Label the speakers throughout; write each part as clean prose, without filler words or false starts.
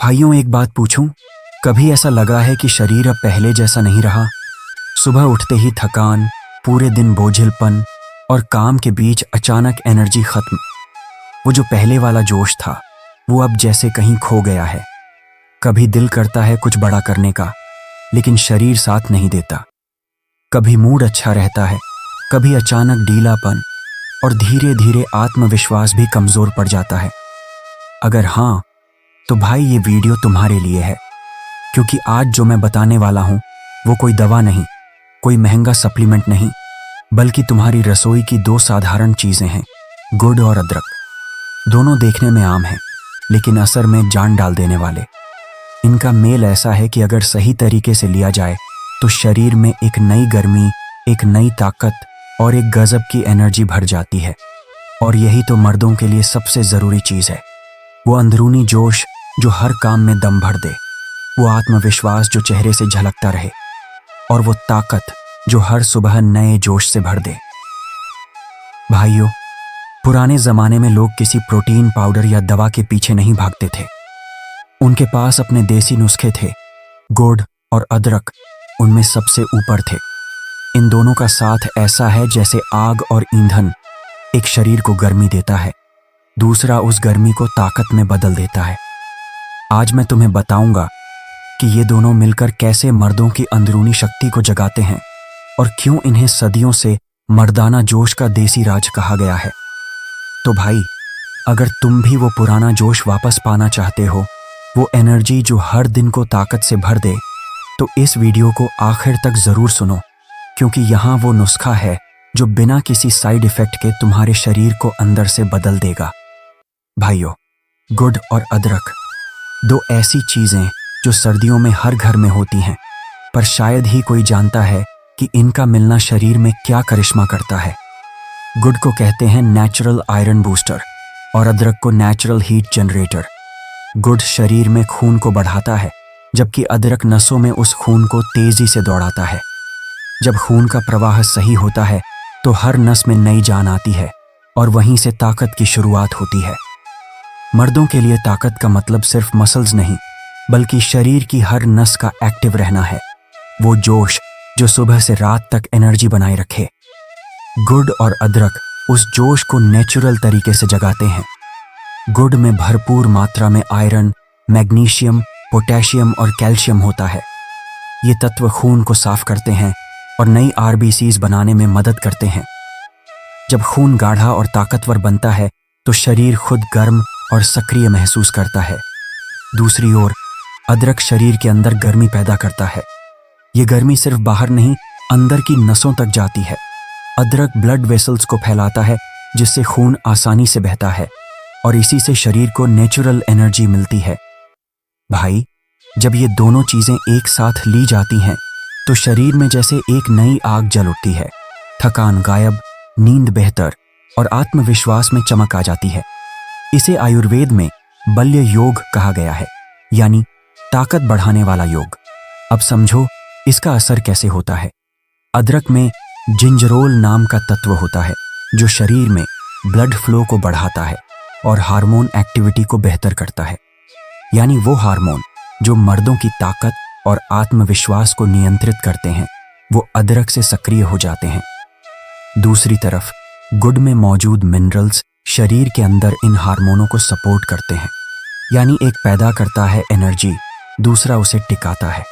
Speaker 1: भाइयों, एक बात पूछूं? कभी ऐसा लगा है कि शरीर अब पहले जैसा नहीं रहा? सुबह उठते ही थकान, पूरे दिन बोझिलपन और काम के बीच अचानक एनर्जी खत्म। वो जो पहले वाला जोश था वो अब जैसे कहीं खो गया है। कभी दिल करता है कुछ बड़ा करने का, लेकिन शरीर साथ नहीं देता। कभी मूड अच्छा रहता है, कभी अचानक ढीलापन और धीरे धीरे आत्मविश्वास भी कमजोर पड़ जाता है। अगर हाँ, तो भाई ये वीडियो तुम्हारे लिए है, क्योंकि आज जो मैं बताने वाला हूं वो कोई दवा नहीं, कोई महंगा सप्लीमेंट नहीं, बल्कि तुम्हारी रसोई की दो साधारण चीजें हैं, गुड़ और अदरक। दोनों देखने में आम हैं, लेकिन असर में जान डाल देने वाले। इनका मेल ऐसा है कि अगर सही तरीके से लिया जाए तो शरीर में एक नई गर्मी, एक नई ताकत और एक गजब की एनर्जी भर जाती है। और यही तो मर्दों के लिए सबसे जरूरी चीज है, वो अंदरूनी जोश जो हर काम में दम भर दे, वो आत्मविश्वास जो चेहरे से झलकता रहे, और वो ताकत जो हर सुबह नए जोश से भर दे। भाइयों, पुराने जमाने में लोग किसी प्रोटीन पाउडर या दवा के पीछे नहीं भागते थे। उनके पास अपने देसी नुस्खे थे। गुड़ और अदरक उनमें सबसे ऊपर थे। इन दोनों का साथ ऐसा है जैसे आग और ईंधन। एक शरीर को गर्मी देता है, दूसरा उस गर्मी को ताकत में बदल देता है। आज मैं तुम्हें बताऊंगा कि ये दोनों मिलकर कैसे मर्दों की अंदरूनी शक्ति को जगाते हैं और क्यों इन्हें सदियों से मर्दाना जोश का देसी राज कहा गया है। तो भाई, अगर तुम भी वो पुराना जोश वापस पाना चाहते हो, वो एनर्जी जो हर दिन को ताकत से भर दे, तो इस वीडियो को आखिर तक जरूर सुनो, क्योंकि यहाँ वो नुस्खा है जो बिना किसी साइड इफेक्ट के तुम्हारे शरीर को अंदर से बदल देगा। भाइयों, गुड़ और अदरक दो ऐसी चीजें जो सर्दियों में हर घर में होती हैं, पर शायद ही कोई जानता है कि इनका मिलना शरीर में क्या करिश्मा करता है। गुड़ को कहते हैं नेचुरल आयरन बूस्टर और अदरक को नेचुरल हीट जनरेटर। गुड़ शरीर में खून को बढ़ाता है, जबकि अदरक नसों में उस खून को तेजी से दौड़ाता है। जब खून का प्रवाह सही होता है तो हर नस में नई जान आती है और वहीं से ताकत की शुरुआत होती है। मर्दों के लिए ताकत का मतलब सिर्फ मसल्स नहीं, बल्कि शरीर की हर नस का एक्टिव रहना है। वो जोश जो सुबह से रात तक एनर्जी बनाए रखे। गुड़ और अदरक उस जोश को नेचुरल तरीके से जगाते हैं। गुड़ में भरपूर मात्रा में आयरन, मैग्नीशियम, पोटेशियम और कैल्शियम होता है। ये तत्व खून को साफ करते हैं और नई आरबीसीज बनाने में मदद करते हैं। जब खून गाढ़ा और ताकतवर बनता है तो शरीर खुद गर्म और सक्रिय महसूस करता है। दूसरी ओर अदरक शरीर के अंदर गर्मी पैदा करता है। ये गर्मी सिर्फ बाहर नहीं, अंदर की नसों तक जाती है। अदरक ब्लड वेसल्स को फैलाता है, जिससे खून आसानी से बहता है और इसी से शरीर को नेचुरल एनर्जी मिलती है। भाई, जब ये दोनों चीजें एक साथ ली जाती हैं तो शरीर में जैसे एक नई आग जल उठती है। थकान गायब, नींद बेहतर और आत्मविश्वास में चमक आ जाती है। इसे आयुर्वेद में बल्य योग कहा गया है, यानी ताकत बढ़ाने वाला योग। अब समझो इसका असर कैसे होता है। अदरक में जिंजरोल नाम का तत्व होता है जो शरीर में ब्लड फ्लो को बढ़ाता है और हार्मोन एक्टिविटी को बेहतर करता है, यानी वो हार्मोन जो मर्दों की ताकत और आत्मविश्वास को नियंत्रित करते हैं, वो अदरक से सक्रिय हो जाते हैं। दूसरी तरफ गुड़ में मौजूद मिनरल्स शरीर के अंदर इन हार्मोनों को सपोर्ट करते हैं, यानी एक पैदा करता है एनर्जी, दूसरा उसे टिकाता है।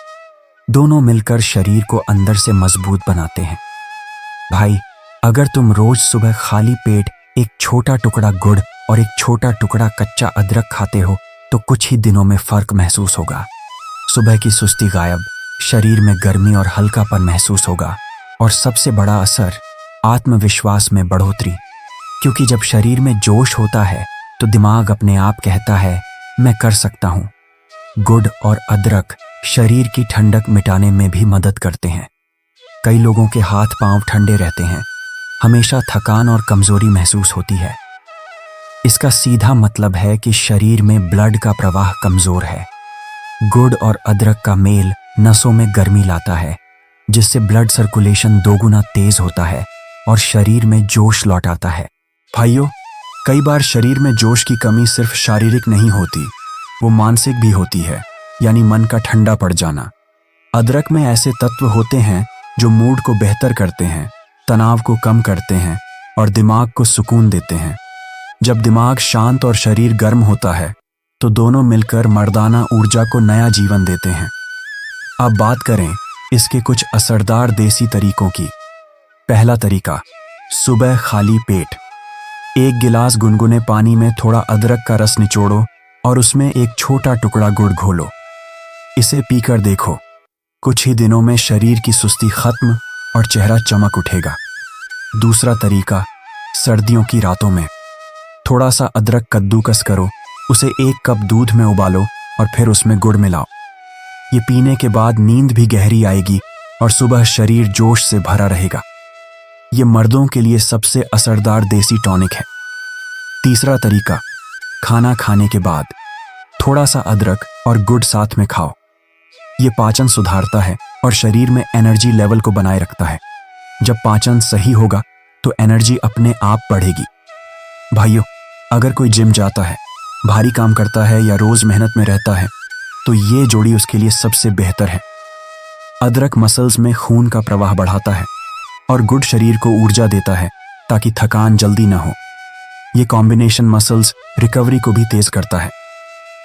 Speaker 1: दोनों मिलकर शरीर को अंदर से मजबूत बनाते हैं। भाई, अगर तुम रोज सुबह खाली पेट एक छोटा टुकड़ा गुड़ और एक छोटा टुकड़ा कच्चा अदरक खाते हो तो कुछ ही दिनों में फर्क महसूस होगा। सुबह की सुस्ती गायब, शरीर में गर्मी और हल्कापन महसूस होगा, और सबसे बड़ा असर आत्मविश्वास में बढ़ोतरी, क्योंकि जब शरीर में जोश होता है तो दिमाग अपने आप कहता है मैं कर सकता हूं। गुड़ और अदरक शरीर की ठंडक मिटाने में भी मदद करते हैं। कई लोगों के हाथ पांव ठंडे रहते हैं, हमेशा थकान और कमजोरी महसूस होती है। इसका सीधा मतलब है कि शरीर में ब्लड का प्रवाह कमजोर है। गुड़ और अदरक का मेल नसों में गर्मी लाता है, जिससे ब्लड सर्कुलेशन दोगुना तेज होता है और शरीर में जोश लौट आता है। भाइयों, कई बार शरीर में जोश की कमी सिर्फ शारीरिक नहीं होती, वो मानसिक भी होती है, यानी मन का ठंडा पड़ जाना। अदरक में ऐसे तत्व होते हैं जो मूड को बेहतर करते हैं, तनाव को कम करते हैं और दिमाग को सुकून देते हैं। जब दिमाग शांत और शरीर गर्म होता है तो दोनों मिलकर मर्दाना ऊर्जा को नया जीवन देते हैं। अब बात करें इसके कुछ असरदार देसी तरीकों की। पहला तरीका, सुबह खाली पेट 1 गिलास गुनगुने पानी में थोड़ा अदरक का रस निचोड़ो और उसमें एक छोटा टुकड़ा गुड़ घोलो। इसे पीकर देखो, कुछ ही दिनों में शरीर की सुस्ती खत्म और चेहरा चमक उठेगा। दूसरा तरीका, सर्दियों की रातों में थोड़ा सा अदरक कद्दूकस करो, उसे 1 कप दूध में उबालो और फिर उसमें गुड़ मिलाओ। ये पीने के बाद नींद भी गहरी आएगी और सुबह शरीर जोश से भरा रहेगा। ये मर्दों के लिए सबसे असरदार देसी टॉनिक है। तीसरा तरीका, खाना खाने के बाद थोड़ा सा अदरक और गुड़ साथ में खाओ। ये पाचन सुधारता है और शरीर में एनर्जी लेवल को बनाए रखता है। जब पाचन सही होगा तो एनर्जी अपने आप बढ़ेगी। भाइयों, अगर कोई जिम जाता है, भारी काम करता है या रोज मेहनत में रहता है तो ये जोड़ी उसके लिए सबसे बेहतर है। अदरक मसल्स में खून का प्रवाह बढ़ाता है और गुड़ शरीर को ऊर्जा देता है ताकि थकान जल्दी ना हो। ये कॉम्बिनेशन मसल्स रिकवरी को भी तेज करता है।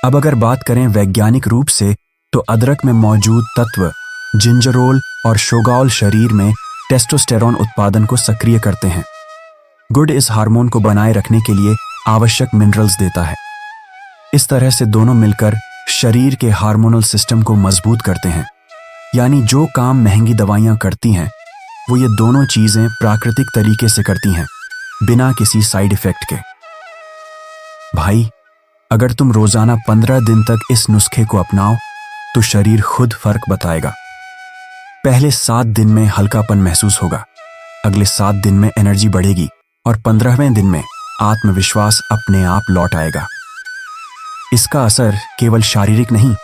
Speaker 1: अब अगर बात करें वैज्ञानिक रूप से तो अदरक में मौजूद तत्व जिंजरोल और शोगॉल शरीर में टेस्टोस्टेरोन उत्पादन को सक्रिय करते हैं। गुड़ इस हार्मोन को बनाए रखने के लिए आवश्यक मिनरल्स देता है। इस तरह से दोनों मिलकर शरीर के हार्मोनल सिस्टम को मजबूत करते हैं। यानी जो काम महंगी दवाइयां करती हैं वो ये दोनों चीजें प्राकृतिक तरीके से करती हैं, बिना किसी साइड इफेक्ट के। भाई, अगर तुम रोजाना 15 दिन तक इस नुस्खे को अपनाओ तो शरीर खुद फर्क बताएगा। पहले 7 दिन में हल्कापन महसूस होगा, अगले 7 दिन में एनर्जी बढ़ेगी और 15वें दिन में आत्मविश्वास अपने आप लौट आएगा। इसका असर केवल शारीरिक नहीं,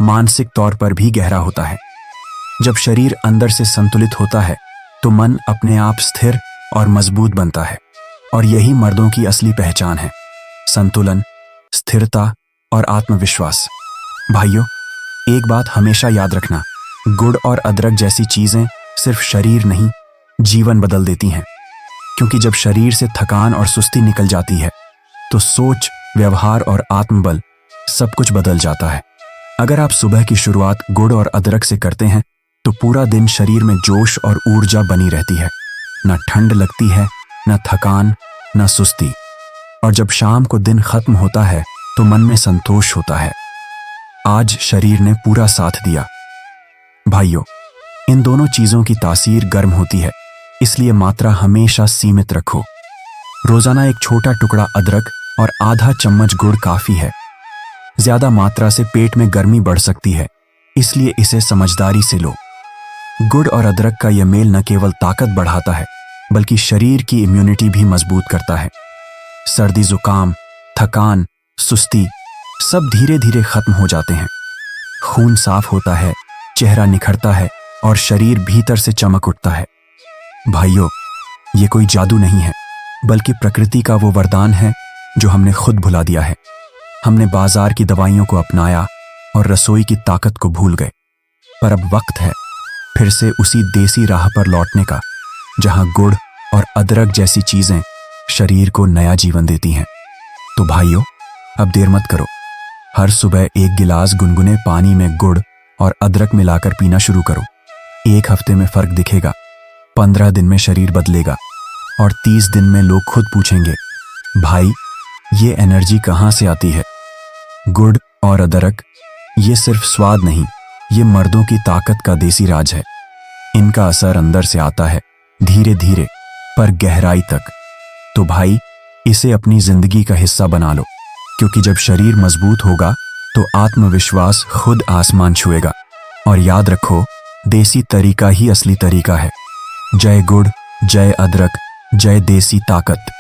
Speaker 1: मानसिक तौर पर भी गहरा होता है। जब शरीर अंदर से संतुलित होता है तो मन अपने आप स्थिर और मजबूत बनता है और यही मर्दों की असली पहचान है, संतुलन, स्थिरता और आत्मविश्वास। भाइयों, एक बात हमेशा याद रखना, गुड़ और अदरक जैसी चीजें सिर्फ शरीर नहीं, जीवन बदल देती हैं। क्योंकि जब शरीर से थकान और सुस्ती निकल जाती है तो सोच, व्यवहार और आत्मबल सब कुछ बदल जाता है। अगर आप सुबह की शुरुआत गुड़ और अदरक से करते हैं तो पूरा दिन शरीर में जोश और ऊर्जा बनी रहती है। न ठंड लगती है, न थकान, न सुस्ती। और जब शाम को दिन खत्म होता है तो मन में संतोष होता है, आज शरीर ने पूरा साथ दिया। भाइयों, इन दोनों चीजों की तासीर गर्म होती है, इसलिए मात्रा हमेशा सीमित रखो। रोजाना एक छोटा टुकड़ा अदरक और आधा चम्मच गुड़ काफी है। ज्यादा मात्रा से पेट में गर्मी बढ़ सकती है, इसलिए इसे समझदारी से लो। गुड़ और अदरक का यह मेल न केवल ताकत बढ़ाता है बल्कि शरीर की इम्यूनिटी भी मजबूत करता है। सर्दी, जुकाम, थकान, सुस्ती सब धीरे धीरे खत्म हो जाते हैं। खून साफ होता है, चेहरा निखरता है और शरीर भीतर से चमक उठता है। भाइयों, ये कोई जादू नहीं है बल्कि प्रकृति का वो वरदान है जो हमने खुद भुला दिया है। हमने बाजार की दवाइयों को अपनाया और रसोई की ताकत को भूल गए। पर अब वक्त है फिर से उसी देसी राह पर लौटने का, जहां गुड़ और अदरक जैसी चीजें शरीर को नया जीवन देती हैं। तो भाइयों, अब देर मत करो। हर सुबह 1 गिलास गुनगुने पानी में गुड़ और अदरक मिलाकर पीना शुरू करो। 1 हफ्ते में फर्क दिखेगा, 15 दिन में शरीर बदलेगा और 30 दिन में लोग खुद पूछेंगे, भाई ये एनर्जी कहाँ से आती है? गुड़ और अदरक ये सिर्फ स्वाद नहीं, ये मर्दों की ताकत का देसी राज है। इनका असर अंदर से आता है, धीरे धीरे पर गहराई तक। तो भाई, इसे अपनी जिंदगी का हिस्सा बना लो, क्योंकि जब शरीर मजबूत होगा तो आत्मविश्वास खुद आसमान छुएगा। और याद रखो, देसी तरीका ही असली तरीका है। जय गुड़, जय अदरक, जय देसी ताकत।